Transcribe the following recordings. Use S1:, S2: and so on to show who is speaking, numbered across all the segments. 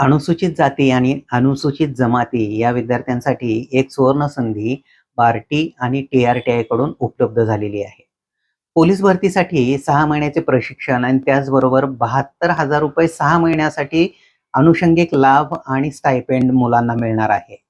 S1: अनुसूचित जाती आणि अनुसूचित जमाती या विद्यार्थ्यांसाठी एक सुवर्ण संधी बार्टी आणि टी-आर-टी-आय कडून उपलब्ध झालेली आहे. पोलीस भरतीसाठी 6 महिन्याचे प्रशिक्षण आणि त्याचबरोबर ₹72,000 6 महिन्यासाठी अनुषंगिक लाभ आणि स्टायपेंड मुलांना मिळणार आहे.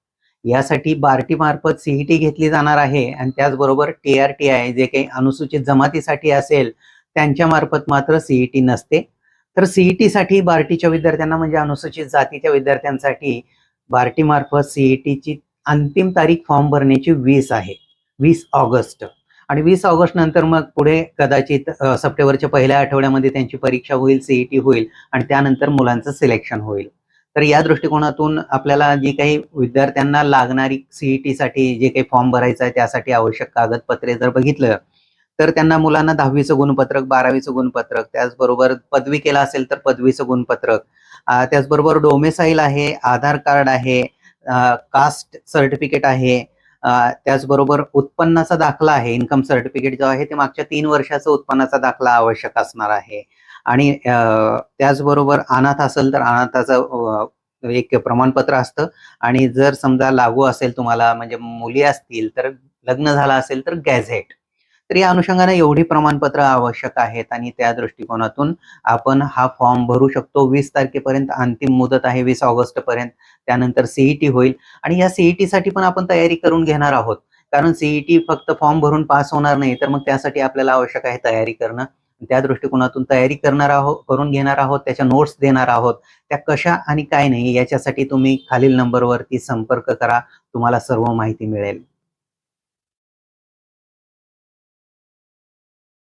S1: यासाठी बार्टी मार्फत सीईटी घेतली जाणार आहे आणि त्याचबरोबर टी-आर-टी-आय जे काही अनुसूचित जमातीसाठी असेल त्यांच्या मार्फत मात्र सीईटी नसते. तर सीईटीसाठी बार्टीच्या विद्यार्थ्यांना म्हणजे अनुसूचित जातीच्या विद्यार्थ्यांसाठी बार्टी मार्फत सीईटीची अंतिम तारीख फॉर्म भरण्याची 20 आहे. 20 ऑगस्ट आणि 20 ऑगस्ट नंतर मग पुढे कदाचित सप्टेंबरच्या पहिल्या आठवड्यामध्ये त्यांची परीक्षा होईल, सीईटी होईल आणि त्यानंतर मुलांचं सिलेक्शन होईल. तर या दृष्टिकोनातून आपल्याला जी काही विद्यार्थ्यांना लागणारी सीईटीसाठी जे काही फॉर्म भरायचा आहे त्यासाठी आवश्यक कागदपत्रे जर बघितलं तर त्यांना मुलांना 10वीचं गुणपत्रक, 12वीचं गुणपत्रक, त्याचबरोबर पदवी केला असेल तर पदवीचं गुणपत्रक, त्याचबरोबर डोमेसाईल आहे, आधार कार्ड आहे, कास्ट सर्टिफिकेट आहे, त्याचबरोबर उत्पन्नाचा दाखला आहे, इन्कम सर्टिफिकेट जो आहे ते मागच्या 3 वर्षाचा उत्पन्नाचा दाखला आवश्यक असणार आहे आणि त्याचबरोबर अनाथ असेल तर अनाथाचं एक प्रमाणपत्र असतं आणि जर समजा लागू असेल तुम्हाला म्हणजे मुली असतील तर लग्न झालं असेल तर गॅझेट. तर या अनुषंगाने एवढी प्रमाणपत्र आवश्यक आहेत आणि त्या दृष्टिकोनातून आपण हा फॉर्म भरू शकतो. 20 तारखेपर्यंत अंतिम मुदत आहे, 20 ऑगस्ट पर्यंत. त्यानंतर सीईटी होईल आणि या सीईटी साठी पण आपण तयारी करून घेणार आहोत. कारण सीईटी फक्त फॉर्म भरून पास होणार नाही, तर मग त्यासाठी आपल्याला आवश्यक आहे तयारी करणं. त्या दृष्टिकोनातून तयारी करून घेणार आहोत, त्याच्या नोट्स देणार आहोत. त्या कशा आणि काय नाही याच्यासाठी तुम्ही खालील नंबरवरती संपर्क करा. तुम्हाला सर्व माहिती मिळेल.